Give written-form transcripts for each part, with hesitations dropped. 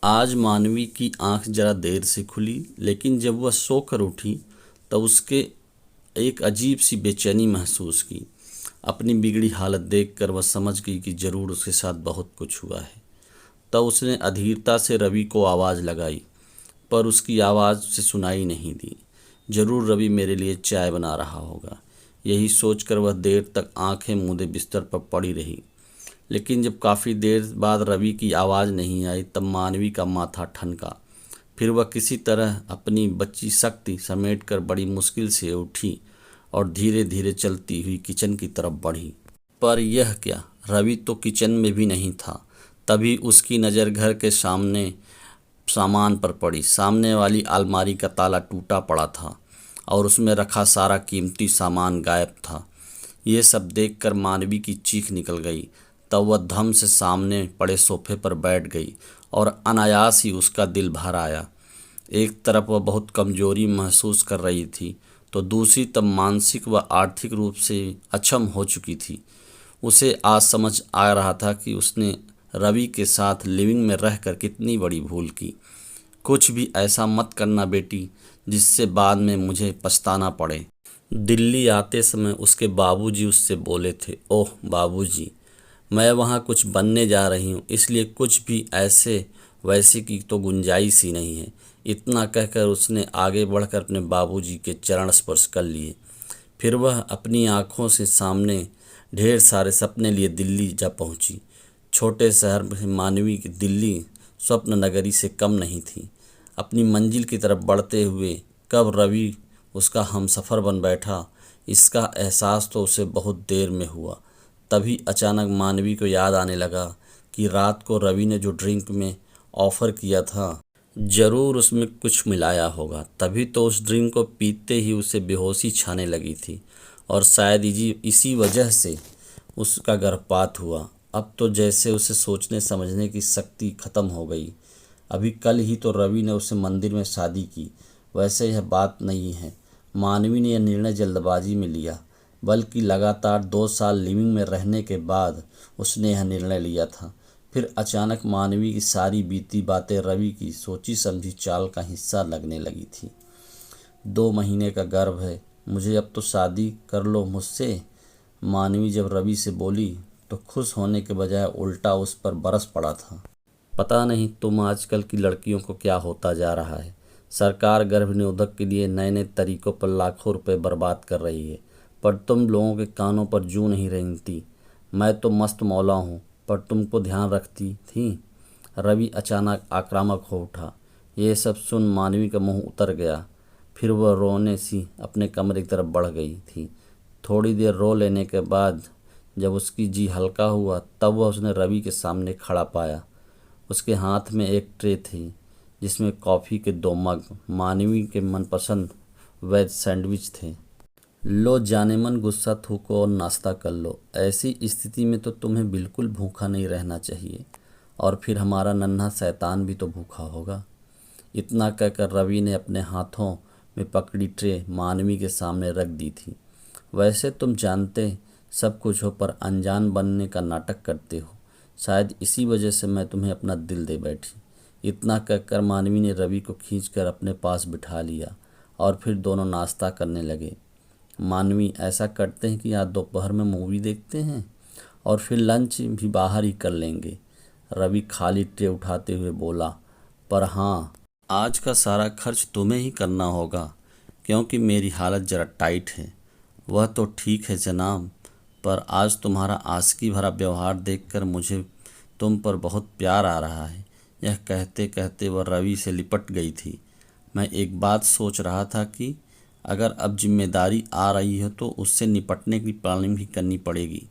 आज मानवी की आंख जरा देर से खुली, लेकिन जब वह सोकर उठी तब उसके एक अजीब सी बेचैनी महसूस की। अपनी बिगड़ी हालत देखकर वह समझ गई कि जरूर उसके साथ बहुत कुछ हुआ है। तब उसने अधीरता से रवि को आवाज़ लगाई, पर उसकी आवाज़ से सुनाई नहीं दी। जरूर रवि मेरे लिए चाय बना रहा होगा, यही सोचकर वह देर तक आंखें मूंदे बिस्तर पर पड़ी रही। लेकिन जब काफ़ी देर बाद रवि की आवाज़ नहीं आई, तब मानवी का माथा ठनका। फिर वह किसी तरह अपनी बची शक्ति समेटकर बड़ी मुश्किल से उठी और धीरे धीरे चलती हुई किचन की तरफ बढ़ी। पर यह क्या, रवि तो किचन में भी नहीं था। तभी उसकी नज़र घर के सामने सामान पर पड़ी। सामने वाली अलमारी का ताला टूटा पड़ा था और उसमें रखा सारा कीमती सामान गायब था। ये सब देखकर मानवी की चीख निकल गई। तब वह धम से सामने पड़े सोफे पर बैठ गई और अनायास ही उसका दिल भर आया। एक तरफ वह बहुत कमजोरी महसूस कर रही थी, तो दूसरी तरफ मानसिक व आर्थिक रूप से अक्षम हो चुकी थी। उसे आज समझ आ रहा था कि उसने रवि के साथ लिविंग में रहकर कितनी बड़ी भूल की। कुछ भी ऐसा मत करना बेटी, जिससे बाद में मुझे पछताना पड़े। दिल्ली आते समय उसके बाबूजी उससे बोले थे, ओह बाबूजी, मैं वहाँ कुछ बनने जा रही हूँ, इसलिए कुछ भी ऐसे वैसे की तो गुंजाइश ही नहीं है। इतना कहकर उसने आगे बढ़कर अपने बाबूजी के चरण स्पर्श कर लिए। फिर वह अपनी आंखों से सामने ढेर सारे सपने लिए दिल्ली जा पहुंची। छोटे शहर में मानवी की दिल्ली स्वप्न नगरी से कम नहीं थी। अपनी मंजिल की तरफ बढ़ते हुए कब रवि उसका हमसफ़र बन बैठा, इसका एहसास तो उसे बहुत देर में हुआ। तभी अचानक मानवी को याद आने लगा कि रात को रवि ने जो ड्रिंक में ऑफ़र किया था, ज़रूर उसमें कुछ मिलाया होगा। तभी तो उस ड्रिंक को पीते ही उसे बेहोशी छाने लगी थी और शायद इसी वजह से उसका गर्भपात हुआ। अब तो जैसे उसे सोचने समझने की शक्ति खत्म हो गई। अभी कल ही तो रवि ने उसे मंदिर में शादी की। वैसे यह बात नहीं है, मानवी ने यह निर्णय जल्दबाजी में लिया, बल्कि लगातार 2 साल लिविंग में रहने के बाद उसने यह निर्णय लिया था। फिर अचानक मानवी की सारी बीती बातें रवि की सोची समझी चाल का हिस्सा लगने लगी थी। 2 महीने का गर्भ है, मुझे अब तो शादी कर लो मुझसे। मानवी जब रवि से बोली तो खुश होने के बजाय उल्टा उस पर बरस पड़ा था। पता नहीं तुम आजकल की लड़कियों को क्या होता जा रहा है। सरकार गर्भ निरोधक के लिए नए नए तरीकों पर लाखों रुपए बर्बाद कर रही है, पर तुम लोगों के कानों पर जूं नहीं रेंगती। मैं तो मस्त मौला हूँ, पर तुमको ध्यान रखती थी। रवि अचानक आक्रामक हो उठा। ये सब सुन मानवी का मुंह उतर गया। फिर वह रोने सी अपने कमरे की तरफ बढ़ गई थी। थोड़ी देर रो लेने के बाद जब उसकी जी हल्का हुआ, तब वह उसने रवि के सामने खड़ा पाया। उसके हाथ में एक ट्रे थी जिसमें कॉफ़ी के 2 मग, मानवी के मनपसंद वेज सैंडविच थे। लो जाने मन गुस्सा थूको और नाश्ता कर लो। ऐसी स्थिति में तो तुम्हें बिल्कुल भूखा नहीं रहना चाहिए, और फिर हमारा नन्हा शैतान भी तो भूखा होगा। इतना कहकर रवि ने अपने हाथों में पकड़ी ट्रे मानवी के सामने रख दी थी। वैसे तुम जानते सब कुछ हो, पर अनजान बनने का नाटक करते हो। शायद इसी वजह से मैं तुम्हें अपना दिल दे बैठी। इतना कहकर मानवी ने रवि को खींचकर अपने पास बिठा लिया और फिर दोनों नाश्ता करने लगे। मानवी, ऐसा करते हैं कि आज दोपहर में मूवी देखते हैं और फिर लंच भी बाहर ही कर लेंगे। रवि खाली ट्रे उठाते हुए बोला, पर हाँ, आज का सारा खर्च तुम्हें ही करना होगा, क्योंकि मेरी हालत ज़रा टाइट है। वह तो ठीक है जनाब, पर आज तुम्हारा आशिकी भरा व्यवहार देखकर मुझे तुम पर बहुत प्यार आ रहा है। यह कहते कहते वह रवि से लिपट गई थी। मैं एक बात सोच रहा था कि अगर अब जिम्मेदारी आ रही है तो उससे निपटने की प्लानिंग भी करनी पड़ेगी।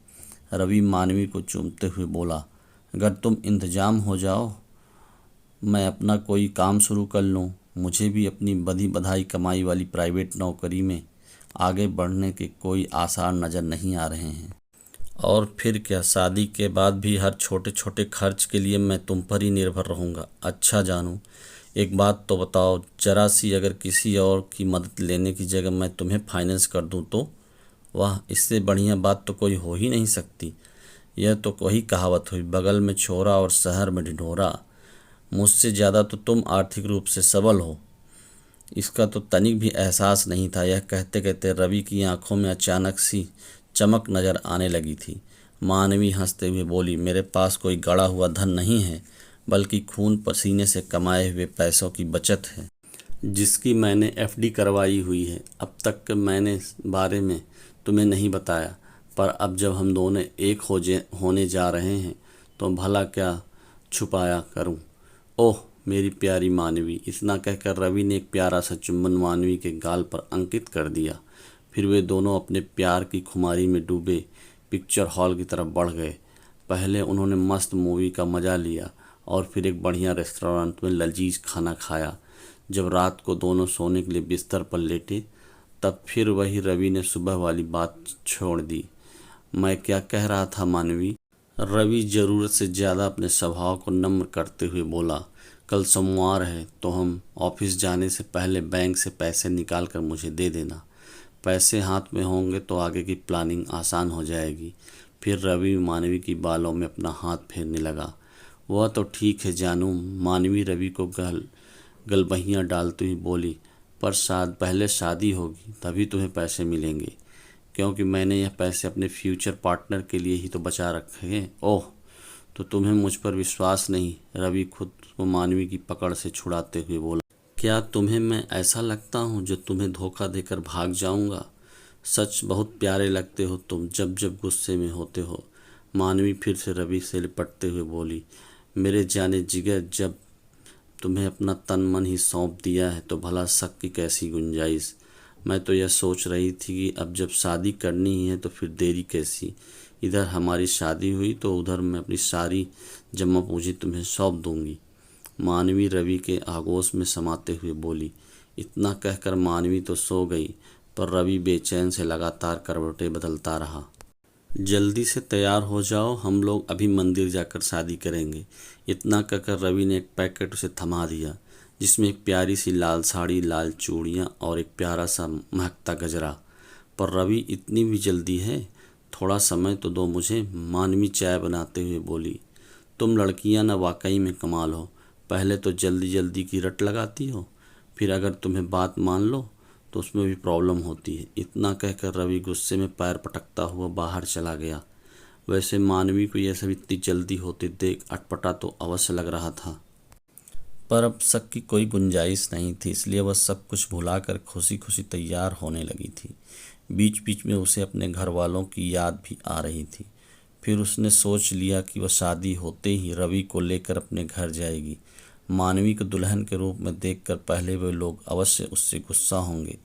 रवि मानवी को चूमते हुए बोला, अगर तुम इंतजाम हो जाओ, मैं अपना कोई काम शुरू कर लूँ। मुझे भी अपनी बधी बधाई कमाई वाली प्राइवेट नौकरी में आगे बढ़ने के कोई आसार नज़र नहीं आ रहे हैं। और फिर क्या, शादी के बाद भी हर छोटे छोटे खर्च के लिए मैं तुम पर ही निर्भर रहूँगा। अच्छा जानू, एक बात तो बताओ, जरा सी अगर किसी और की मदद लेने की जगह मैं तुम्हें फाइनेंस कर दूँ तो? वाह, इससे बढ़िया बात तो कोई हो ही नहीं सकती। यह तो वही कहावत हुई, बगल में छोरा और शहर में ढिढोरा। मुझसे ज़्यादा तो तुम आर्थिक रूप से सबल हो, इसका तो तनिक भी एहसास नहीं था। यह कहते कहते रवि की आंखों में अचानक सी चमक नजर आने लगी थी। मानवी हंसते हुए बोली, मेरे पास कोई गड़ा हुआ धन नहीं है, बल्कि खून पसीने से कमाए हुए पैसों की बचत है, जिसकी मैंने एफडी करवाई हुई है। अब तक के मैंने इस बारे में तुम्हें नहीं बताया, पर अब जब हम दोनों एक होने जा रहे हैं तो भला क्या छुपाया करूं। ओह मेरी प्यारी मानवी। इतना कहकर रवि ने एक प्यारा सा चुंबन मानवी के गाल पर अंकित कर दिया। फिर वे दोनों अपने प्यार की खुमारी में डूबे पिक्चर हॉल की तरफ बढ़ गए। पहले उन्होंने मस्त मूवी का मज़ा लिया और फिर एक बढ़िया रेस्टोरेंट में लजीज खाना खाया। जब रात को दोनों सोने के लिए बिस्तर पर लेटे, तब फिर वही रवि ने सुबह वाली बात छोड़ दी। मैं क्या कह रहा था मानवी? रवि ज़रूरत से ज़्यादा अपने स्वभाव को नम्र करते हुए बोला, कल सोमवार है तो हम ऑफिस जाने से पहले बैंक से पैसे निकाल कर मुझे दे देना। पैसे हाथ में होंगे तो आगे की प्लानिंग आसान हो जाएगी। फिर रवि मानवी की बालों में अपना हाथ फेरने लगा। वह तो ठीक है जानू। मानवी रवि को गलबहियाँ डालती हुई बोली, पर पहले शादी होगी तभी तुम्हें पैसे मिलेंगे, क्योंकि मैंने यह पैसे अपने फ्यूचर पार्टनर के लिए ही तो बचा रखे हैं। ओह तो तुम्हें मुझ पर विश्वास नहीं? रवि खुद को मानवी की पकड़ से छुड़ाते हुए बोला, क्या तुम्हें मैं ऐसा लगता हूँ जो तुम्हें धोखा देकर भाग जाऊंगा? सच बहुत प्यारे लगते हो तुम जब जब गुस्से में होते हो। मानवी फिर से रवि से लिपटते हुए बोली, मेरे जाने जिगर, जब तुम्हें अपना तन मन ही सौंप दिया है तो भला शक की कैसी गुंजाइश। मैं तो यह सोच रही थी कि अब जब शादी करनी ही है तो फिर देरी कैसी। इधर हमारी शादी हुई तो उधर मैं अपनी सारी जमा पूंजी तुम्हें सौंप दूंगी। मानवी रवि के आगोश में समाते हुए बोली। इतना कहकर मानवी तो सो गई, पर रवि बेचैन से लगातार करवटें बदलता रहा। जल्दी से तैयार हो जाओ, हम लोग अभी मंदिर जाकर शादी करेंगे। इतना कहकर रवि ने एक पैकेट उसे थमा दिया, जिसमें एक प्यारी सी लाल साड़ी, लाल चूड़ियाँ और एक प्यारा सा महकता गजरा। पर रवि, इतनी भी जल्दी है? थोड़ा समय तो दो मुझे। मानवी चाय बनाते हुए बोली। तुम लड़कियां न वाकई में कमाल हो। पहले तो जल्दी जल्दी की रट लगाती हो, फिर अगर तुम्हें बात मान लो तो उसमें भी प्रॉब्लम होती है। इतना कहकर रवि गुस्से में पैर पटकता हुआ बाहर चला गया। वैसे मानवी को यह सब इतनी जल्दी होते देख अटपटा तो अवश्य लग रहा था, पर अब शक की कोई गुंजाइश नहीं थी, इसलिए वह सब कुछ भुलाकर खुशी खुशी तैयार होने लगी थी। बीच बीच में उसे अपने घर वालों की याद भी आ रही थी। फिर उसने सोच लिया कि वह शादी होते ही रवि को लेकर अपने घर जाएगी। मानवी को दुल्हन के रूप में देखकर पहले वे लोग अवश्य उससे गुस्सा होंगे,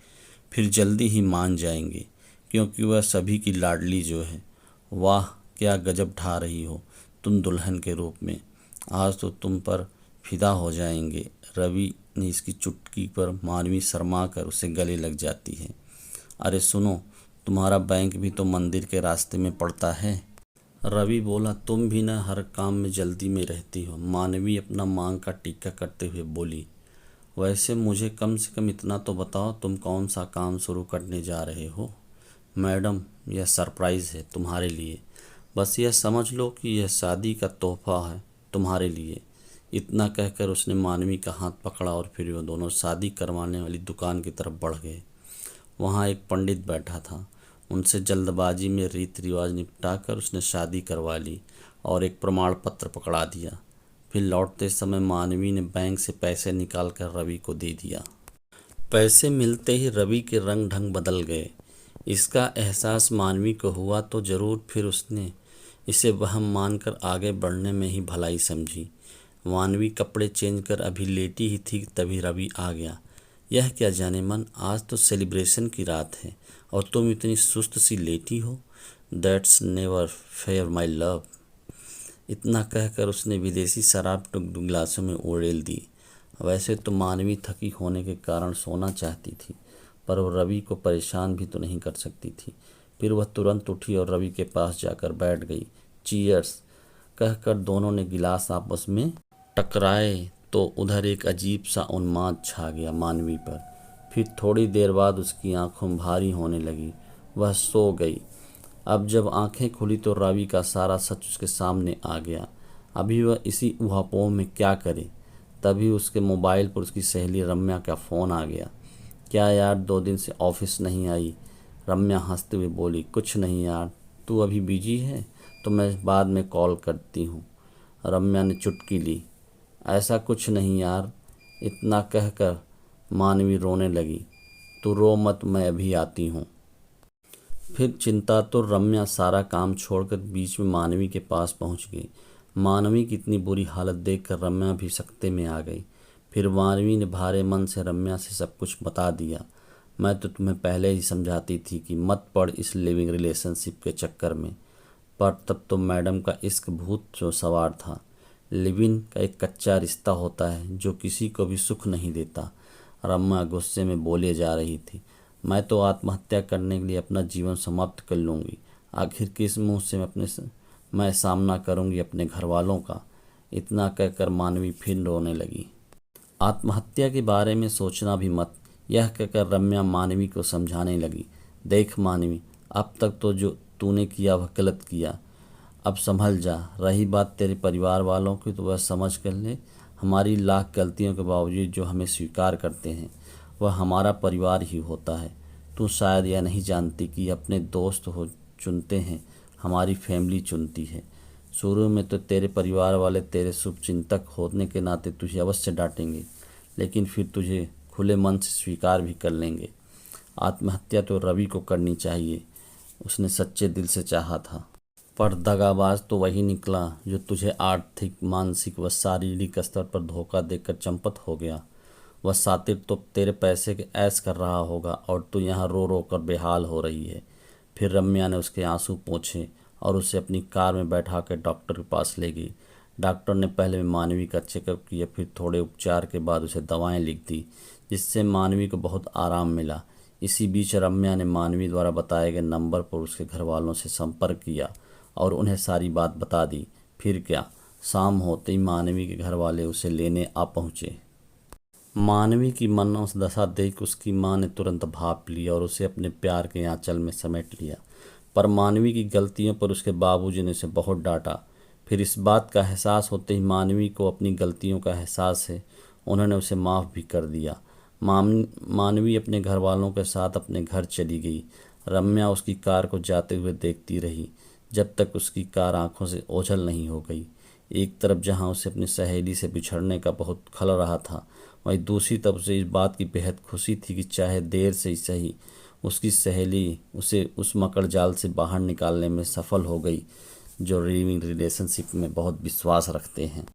फिर जल्दी ही मान जाएंगे, क्योंकि वह सभी की लाडली जो है। वाह क्या गजब ढा रही हो तुम दुल्हन के रूप में, आज तो तुम पर फिदा हो जाएंगे। रवि ने इसकी चुटकी पर मानवी शर्मा कर उसे गले लग जाती है। अरे सुनो, तुम्हारा बैंक भी तो मंदिर के रास्ते में पड़ता है। रवि बोला, तुम भी ना हर काम में जल्दी में रहती हो। मानवी अपना मांग का टीका करते हुए बोली, वैसे मुझे कम से कम इतना तो बताओ, तुम कौन सा काम शुरू करने जा रहे हो? मैडम, यह सरप्राइज़ है तुम्हारे लिए। बस यह समझ लो कि यह शादी का तोहफा है तुम्हारे लिए। इतना कहकर उसने मानवी का हाथ पकड़ा और फिर वो दोनों शादी करवाने वाली दुकान की तरफ बढ़ गए। वहाँ एक पंडित बैठा था। उनसे जल्दबाजी में रीति रिवाज निपटाकर उसने शादी करवा ली और एक प्रमाण पत्र पकड़ा दिया। फिर लौटते समय मानवी ने बैंक से पैसे निकालकर रवि को दे दिया। पैसे मिलते ही रवि के रंग ढंग बदल गए। इसका एहसास मानवी को हुआ तो ज़रूर, फिर उसने इसे वहम मानकर आगे बढ़ने में ही भलाई समझी। मानवी कपड़े चेंज कर अभी लेटी ही थी तभी रवि आ गया। यह क्या जाने मन, आज तो सेलिब्रेशन की रात है और तुम इतनी सुस्त सी लेटी हो। That's never fair my love. इतना कहकर उसने विदेशी शराब गिलासों में उड़ेल दी। वैसे तो मानवी थकी होने के कारण सोना चाहती थी, पर वो रवि को परेशान भी तो नहीं कर सकती थी। फिर वह तुरंत उठी और रवि के पास जाकर बैठ गई। चीयर्स कहकर दोनों ने गिलास आपस में टकराए तो उधर एक अजीब सा उन्माद छा गया मानवी पर। फिर थोड़ी देर बाद उसकी आंखों भारी होने लगी, वह सो गई। अब जब आंखें खुली तो रवि का सारा सच उसके सामने आ गया। अभी वह इसी ऊहापोह में क्या करे। तभी उसके मोबाइल पर उसकी सहेली रम्या का फ़ोन आ गया। क्या यार 2 दिन से ऑफिस नहीं आई? रम्या हंसते हुए बोली, कुछ नहीं यार, तू अभी बिजी है तो मैं बाद में कॉल करती हूँ। रम्या ने चुटकी ली। ऐसा कुछ नहीं यार, इतना कहकर मानवी रोने लगी। तू रो मत, मैं अभी आती हूँ। फिर चिंतातुर रम्या सारा काम छोड़कर बीच में मानवी के पास पहुँच गई। मानवी की इतनी बुरी हालत देखकर रम्या भी सकते में आ गई। फिर मानवी ने भारे मन से रम्या से सब कुछ बता दिया। मैं तो तुम्हें पहले ही समझाती थी कि मत पड़ इस लिविंग रिलेशनशिप के चक्कर में, पर तब तो मैडम का इश्क भूत जो सवार था। लिविंग का एक कच्चा रिश्ता होता है जो किसी को भी सुख नहीं देता। रम्या गुस्से में बोले जा रही थी। मैं तो आत्महत्या करने के लिए अपना जीवन समाप्त कर लूँगी। आखिर किस मुंह से मैं सामना करूँगी अपने घर वालों का? इतना कहकर मानवी फिर रोने लगी। आत्महत्या के बारे में सोचना भी मत, यह कहकर रम्या मानवी को समझाने लगी। देख मानवी, अब तक तो जो तूने किया वह गलत किया, अब संभल जा। रही बात तेरे परिवार वालों की तो वह समझ कर ले। हमारी लाख गलतियों के बावजूद जो हमें स्वीकार करते हैं वह हमारा परिवार ही होता है। तू शायद यह नहीं जानती कि अपने दोस्त हो चुनते हैं, हमारी फैमिली चुनती है। शुरू में तो तेरे परिवार वाले तेरे शुभचिंतक होने के नाते तुझे अवश्य डांटेंगे, लेकिन फिर तुझे खुले मन से स्वीकार भी कर लेंगे। आत्महत्या तो रवि को करनी चाहिए, उसने सच्चे दिल से चाहा था, पर दगाबाज तो वही निकला जो तुझे आर्थिक, मानसिक व शारीरिक स्तर पर धोखा देकर चंपत हो गया। वह सातिर तो तेरे पैसे के ऐश कर रहा होगा और तू यहाँ रो रो कर बेहाल हो रही है। फिर रम्या ने उसके आंसू पोंछे और उसे अपनी कार में बैठा कर डॉक्टर के पास ले गई। डॉक्टर ने पहले मानवी का चेकअप किया, फिर थोड़े उपचार के बाद उसे दवाएं लिख दी, जिससे मानवी को बहुत आराम मिला। इसी बीच रम्या ने मानवी द्वारा बताए गए नंबर पर उसके घर वालों से संपर्क किया और उन्हें सारी बात बता दी। फिर क्या, शाम होते ही मानवी के घर वाले उसे लेने आ पहुँचे। मानवी की मनोदशा देख उसकी मां ने तुरंत भाप लिया और उसे अपने प्यार के आंचल में समेट लिया। पर मानवी की गलतियों पर उसके बाबूजी ने उसे बहुत डांटा। फिर इस बात का एहसास होते ही मानवी को अपनी गलतियों का एहसास है, उन्होंने उसे माफ़ भी कर दिया। मानवी अपने घर वालों के साथ अपने घर चली गई। रम्या उसकी कार को जाते हुए देखती रही जब तक उसकी कार आंखों से ओझल नहीं हो गई। एक तरफ जहां उसे अपनी सहेली से बिछड़ने का बहुत खल रहा था, वहीं दूसरी तरफ उसे इस बात की बेहद खुशी थी कि चाहे देर से ही सही उसकी सहेली उसे उस मकड़ जाल से बाहर निकालने में सफल हो गई जो लिविंग रिलेशनशिप में बहुत विश्वास रखते हैं।